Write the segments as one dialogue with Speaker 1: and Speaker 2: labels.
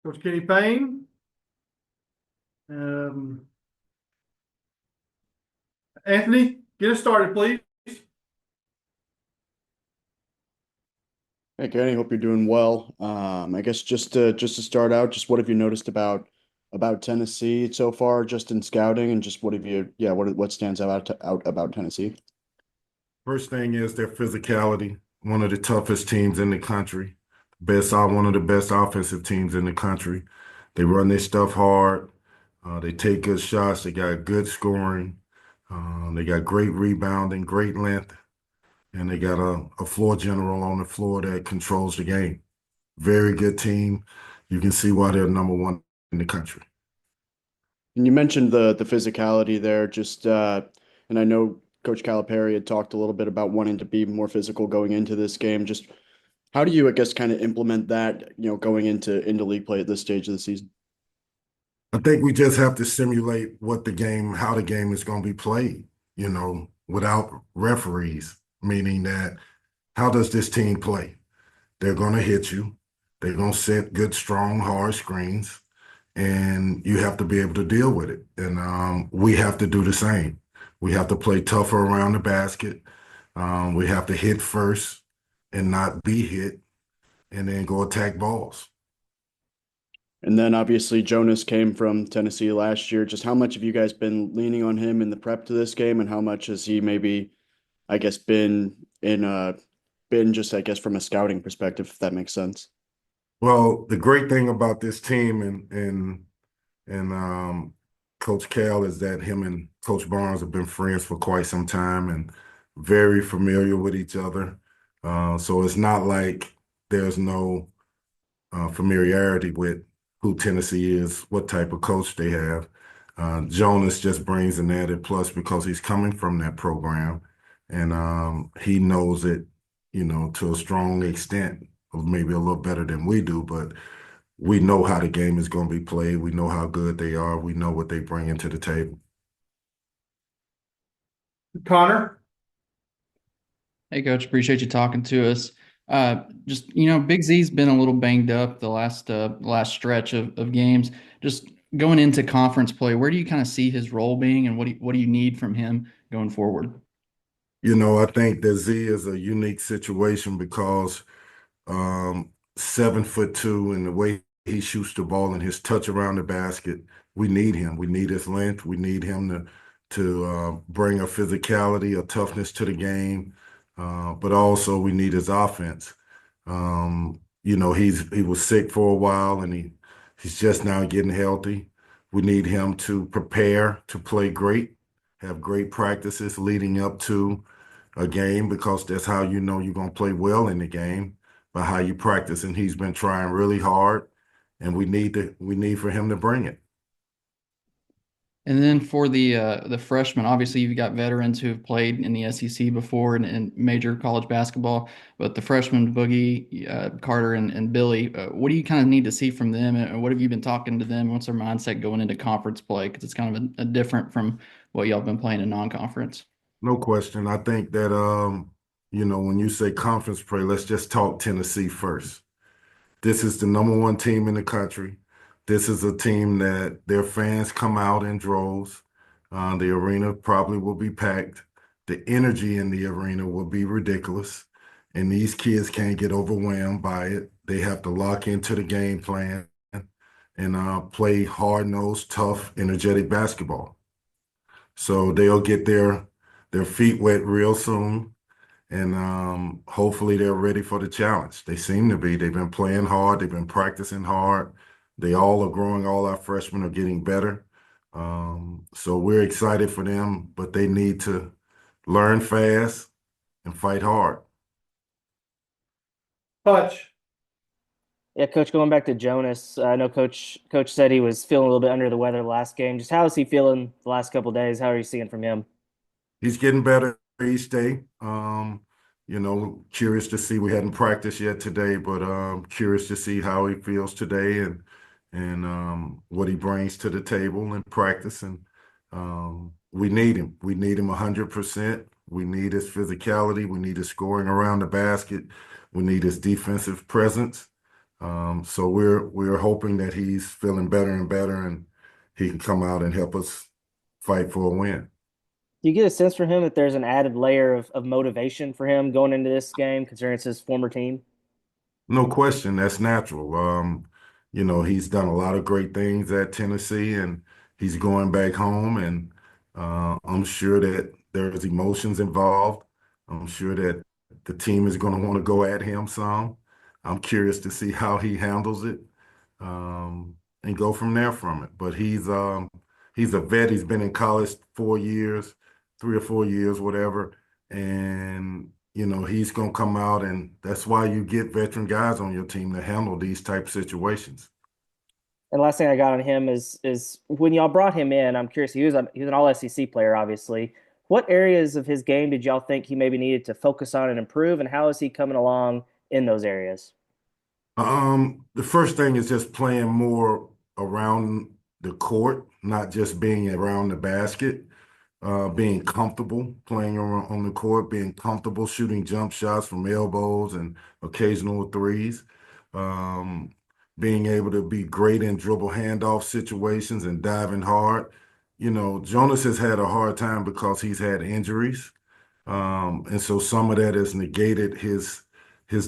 Speaker 1: Coach Kenny Payne. Um, Anthony, get us started, please.
Speaker 2: Hey, Kenny, hope you're doing well. I guess just to start out, just what have you noticed about Tennessee so far, just in scouting, and just what have you, yeah, what stands out about Tennessee?
Speaker 3: First thing is their physicality. One of the toughest teams in the country. One of the best offensive teams in the country. They run their stuff hard. They take good shots. They got good scoring. They got great rebounding, great length, and they got a floor general on the floor that controls the game. Very good team. You can see why they're number one in the country.
Speaker 2: And you mentioned the physicality there, and I know Coach Calipari had talked a little bit about wanting to be more physical going into this game. Just how do you, I guess, kind of implement that, going into league play at this stage of the season?
Speaker 3: I think we just have to simulate how the game is going to be played, without referees, meaning that how does this team play? They're going to hit you. They're going to set good, strong, hard screens, and you have to be able to deal with it. And we have to do the same. We have to play tougher around the basket. We have to hit first and not be hit, and then go attack balls.
Speaker 2: And then obviously Jonas came from Tennessee last year. Just how much have you guys been leaning on him in the prep to this game, and how much has he maybe, I guess, been just, I guess, from a scouting perspective, if that makes sense?
Speaker 3: Well, the great thing about this team and Coach Cal is that him and Coach Barnes have been friends for quite some time and very familiar with each other. So it's not like there's no familiarity with who Tennessee is, what type of coach they have. Jonas just brings an added plus because he's coming from that program, and he knows it, to a strong extent, maybe a little better than we do, but we know how the game is going to be played. We know how good they are. We know what they bring into the table.
Speaker 1: Connor.
Speaker 4: Hey, Coach, appreciate you talking to us. Big Z's been a little banged up the last stretch of games. Just going into conference play, where do you kind of see his role being, and what do you need from him going forward?
Speaker 3: I think that Z is a unique situation because 7'2" and the way he shoots the ball and his touch around the basket, we need him. We need his length. We need him to bring a physicality, a toughness to the game, but also we need his offense. He was sick for a while and he's just now getting healthy. We need him to prepare to play great, have great practices leading up to a game because that's how you know you're going to play well in the game by how you practice. And he's been trying really hard, and we need for him to bring it.
Speaker 4: And then for the freshmen, obviously you've got veterans who have played in the SEC before and major college basketball, but the freshmen, Boogie, Carter, and Billy, what do you kind of need to see from them, and what have you been talking to them? What's their mindset going into conference play? Because it's kind of a different from what y'all been playing in non-conference.
Speaker 3: No question. I think that when you say conference play, let's just talk Tennessee first. This is the number one team in the country. This is a team that their fans come out in droves. The arena probably will be packed. The energy in the arena will be ridiculous. And these kids can't get overwhelmed by it. They have to lock into the game plan and play hard-nosed, tough, energetic basketball. So they'll get their feet wet real soon, and hopefully they're ready for the challenge. They seem to be. They've been playing hard. They've been practicing hard. They all are growing. All our freshmen are getting better. So we're excited for them, but they need to learn fast and fight hard.
Speaker 1: Hutch.
Speaker 5: Yeah, Coach, going back to Jonas, I know Coach said he was feeling a little bit under the weather the last game. Just how is he feeling the last couple of days? How are you seeing from him?
Speaker 3: He's getting better each day. Curious to see. We hadn't practiced yet today, but curious to see how he feels today and what he brings to the table in practice. And we need him. We need him 100%. We need his physicality. We need his scoring around the basket. We need his defensive presence. So we're hoping that he's feeling better and better, and he can come out and help us fight for a win.
Speaker 5: Do you get a sense from him that there's an added layer of motivation for him going into this game, considering it's his former team?
Speaker 3: No question, that's natural. He's done a lot of great things at Tennessee, and he's going back home, and I'm sure that there's emotions involved. I'm sure that the team is going to want to go at him some. I'm curious to see how he handles it, and go from there from it. But he's a vet. He's been in college 4 years, 3 or 4 years, whatever, and he's gonna come out, and that's why you get veteran guys on your team to handle these type of situations.
Speaker 5: And last thing I got on him is when y'all brought him in, I'm curious. He was an All SEC player, obviously. What areas of his game did y'all think he maybe needed to focus on and improve, and how is he coming along in those areas?
Speaker 3: The first thing is just playing more around the court, not just being around the basket. Being comfortable playing on the court, being comfortable shooting jump shots from elbows and occasional threes, um, being able to be great in dribble handoff situations and diving hard. Jonas has had a hard time because he's had injuries, and so some of that has negated his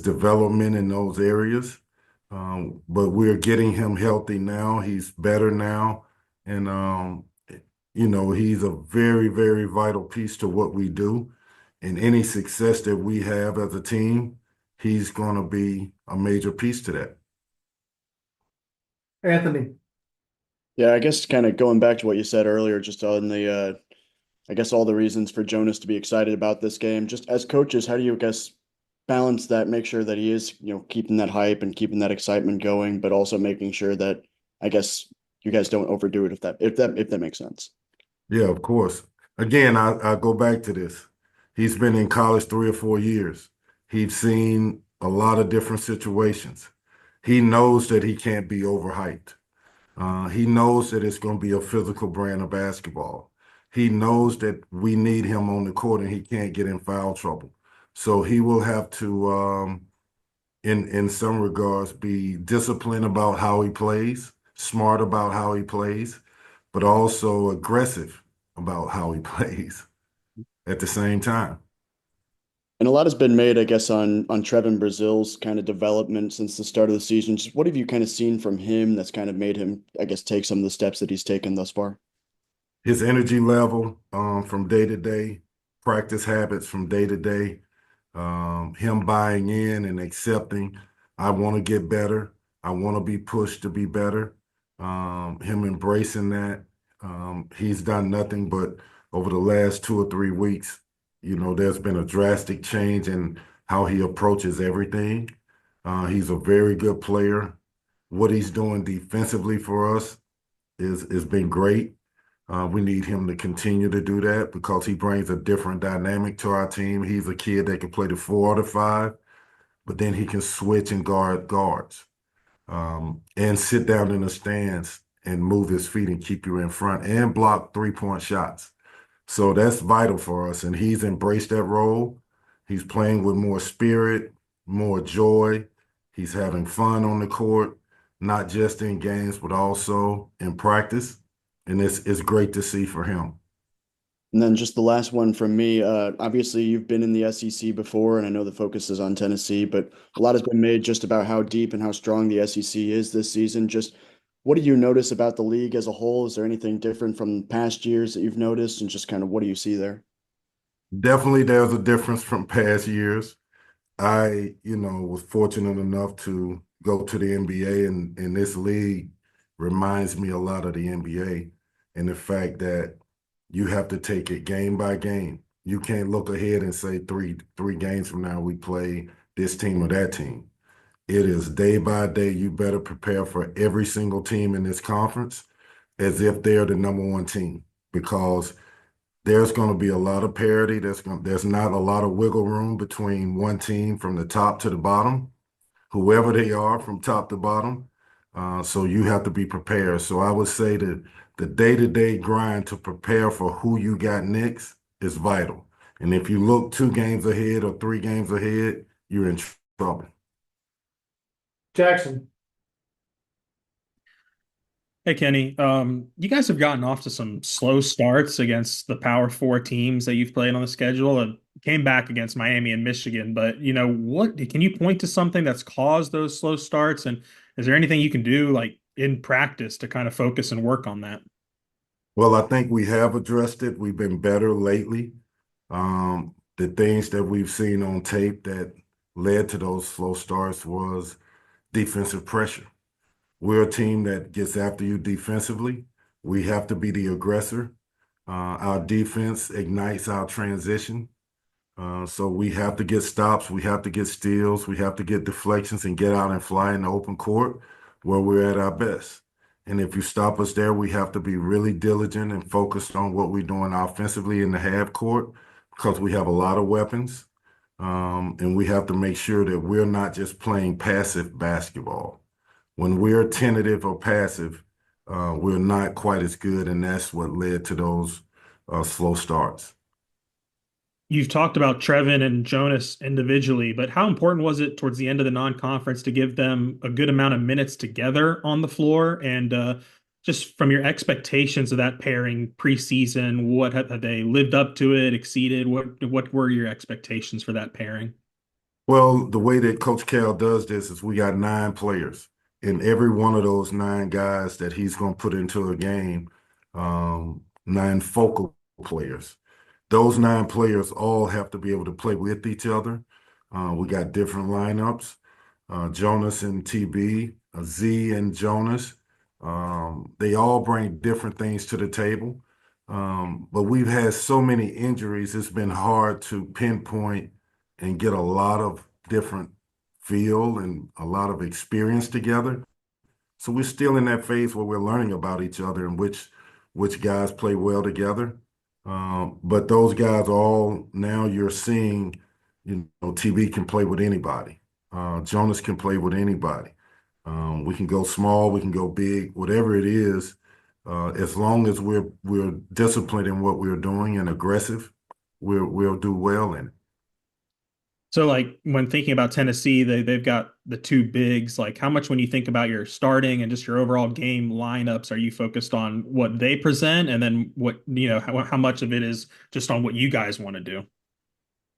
Speaker 3: development in those areas. But we're getting him healthy now. He's better now, and he's a very, very vital piece to what we do. And any success that we have as a team, he's going to be a major piece to that.
Speaker 1: Anthony.
Speaker 2: Yeah, I guess kind of going back to what you said earlier, just on the I guess all the reasons for Jonas to be excited about this game. Just as coaches, how do you, I guess, balance that, make sure that he is, keeping that hype and keeping that excitement going, but also making sure that, I guess, you guys don't overdo it if that makes sense.
Speaker 3: Yeah, of course. Again, I go back to this. He's been in college 3 or 4 years. He's seen a lot of different situations. He knows that he can't be overhyped. He knows that it's going to be a physical brand of basketball. He knows that we need him on the court and he can't get in foul trouble. So he will have to, in some regards, be disciplined about how he plays, smart about how he plays, but also aggressive about how he plays at the same time.
Speaker 2: And a lot has been made, I guess, on Trevon Brazil's kind of development since the start of the season. Just what have you kind of seen from him that's kind of made him, I guess, take some of the steps that he's taken thus far?
Speaker 3: His energy level from day to day, practice habits from day to day, him buying in and accepting, I want to get better. I want to be pushed to be better. Him embracing that. He's done nothing but over the last 2 or 3 weeks, there's been a drastic change in how he approaches everything. He's a very good player. What he's doing defensively for us is been great. We need him to continue to do that because he brings a different dynamic to our team. He's a kid that can play the 4 or the 5, but then he can switch and guard guards, and sit down in the stands and move his feet and keep you in front and block 3-point shots. So that's vital for us, and he's embraced that role. He's playing with more spirit, more joy. He's having fun on the court, not just in games, but also in practice. And it's great to see for him.
Speaker 2: And then just the last one from me. Obviously, you've been in the SEC before, and I know the focus is on Tennessee, but a lot has been made just about how deep and how strong the SEC is this season. Just what do you notice about the league as a whole? Is there anything different from past years that you've noticed? And just kind of what do you see there?
Speaker 3: Definitely, there's a difference from past years. I, was fortunate enough to go to the NBA, and this league reminds me a lot of the NBA and the fact that you have to take it game by game. You can't look ahead and say three games from now we play this team or that team. It is day by day. You better prepare for every single team in this conference as if they're the number one team because there's going to be a lot of parity. There's not a lot of wiggle room between one team from the top to the bottom, whoever they are from top to bottom. So you have to be prepared. So I would say that the day-to-day grind to prepare for who you got next is vital. And if you look 2 games ahead or 3 games ahead, you're in trouble.
Speaker 1: Jackson.
Speaker 6: Hey Kenny, you guys have gotten off to some slow starts against the Power Four teams that you've played on the schedule, and came back against Miami and Michigan. But what can you point to something that's caused those slow starts? And is there anything you can do like in practice to kind of focus and work on that?
Speaker 3: Well, I think we have addressed it. We've been better lately. The things that we've seen on tape that led to those slow starts was defensive pressure. We're a team that gets after you defensively. We have to be the aggressor. Our defense ignites our transition. So we have to get stops, we have to get steals, we have to get deflections and get out and fly in the open court where we're at our best. And if you stop us there, we have to be really diligent and focused on what we're doing offensively in the half court because we have a lot of weapons. And we have to make sure that we're not just playing passive basketball. When we're tentative or passive, we're not quite as good, and that's what led to those slow starts.
Speaker 6: You've talked about Trevon and Jonas individually, but how important was it towards the end of the non-conference to give them a good amount of minutes together on the floor? And just from your expectations of that pairing preseason, what have they lived up to it, exceeded? What were your expectations for that pairing?
Speaker 3: Well, the way that Coach Cal does this is we got 9 players, and every one of those 9 guys that he's going to put into a game, 9 focal players. Those 9 players all have to be able to play with each other. We got different lineups, Jonas and TB, Z and Jonas. They all bring different things to the table. But we've had so many injuries, it's been hard to pinpoint and get a lot of different feel and a lot of experience together. So we're still in that phase where we're learning about each other and which guys play well together. But those guys all now you're seeing, TB can play with anybody. Jonas can play with anybody. We can go small, we can go big, whatever it is. As long as we're disciplined in what we're doing and aggressive, we'll do well in it.
Speaker 6: So, like when thinking about Tennessee, they've got the two bigs. Like, how much when you think about your starting and just your overall game lineups, are you focused on what they present, and then how much of it is just on what you guys want to do?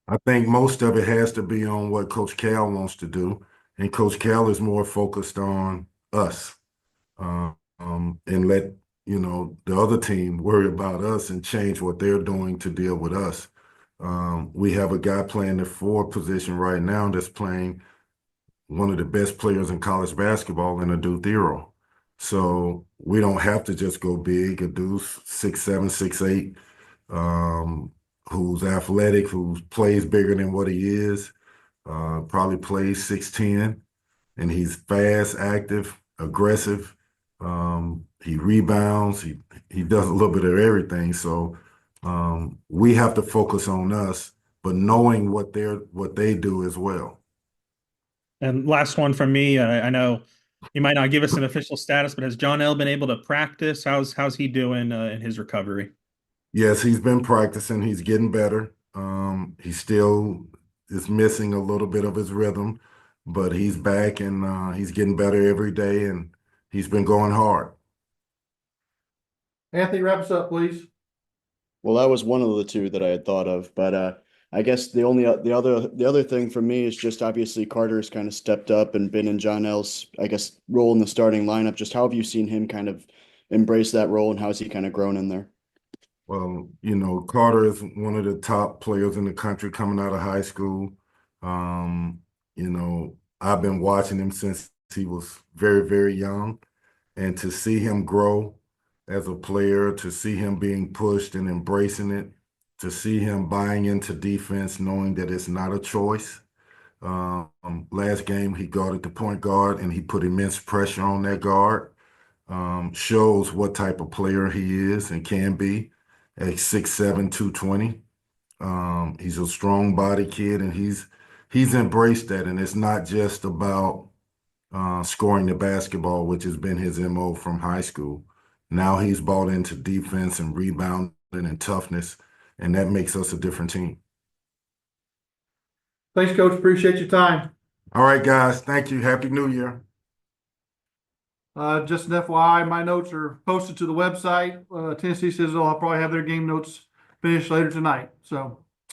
Speaker 3: I think most of it has to be on what Coach Cal wants to do, and Coach Cal is more focused on us, and let the other team worry about us and change what they're doing to deal with us. We have a guy playing the 4 position right now that's playing one of the best players in college basketball in Adu Thero. So we don't have to just go big. Adu's 6'7", 6'8", who's athletic, who plays bigger than what he is, probably plays 6'10", and he's fast, active, aggressive. He rebounds. He does a little bit of everything. So we have to focus on us, but knowing what they do as well.
Speaker 6: And last one from me. I know you might not give us an official status, but has John L been able to practice? How's he doing in his recovery?
Speaker 3: Yes, he's been practicing. He's getting better. He still is missing a little bit of his rhythm, but he's back and he's getting better every day, and he's been going hard.
Speaker 1: Anthony, wrap us up, please.
Speaker 2: Well, that was one of the two that I had thought of, but I guess the other thing for me is just obviously Carter's kind of stepped up and been in John L's, I guess, role in the starting lineup. Just how have you seen him kind of embrace that role, and how has he kind of grown in there?
Speaker 3: Well, Carter is one of the top players in the country coming out of high school. I've been watching him since he was very, very young, and to see him grow as a player, to see him being pushed and embracing it, to see him buying into defense, knowing that it's not a choice. Last game, he guarded the point guard, and he put immense pressure on that guard. Shows what type of player he is and can be at 6'7", 220. He's a strong body kid, and he's embraced that. And it's not just about scoring the basketball, which has been his MO from high school. Now he's bought into defense and rebounding and toughness, and that makes us a different team.
Speaker 1: Thanks, Coach. Appreciate your time.
Speaker 3: All right, guys. Thank you. Happy New Year.
Speaker 1: Just an FYI, my notes are posted to the website. Tennessee says they'll probably have their game notes finished later tonight. So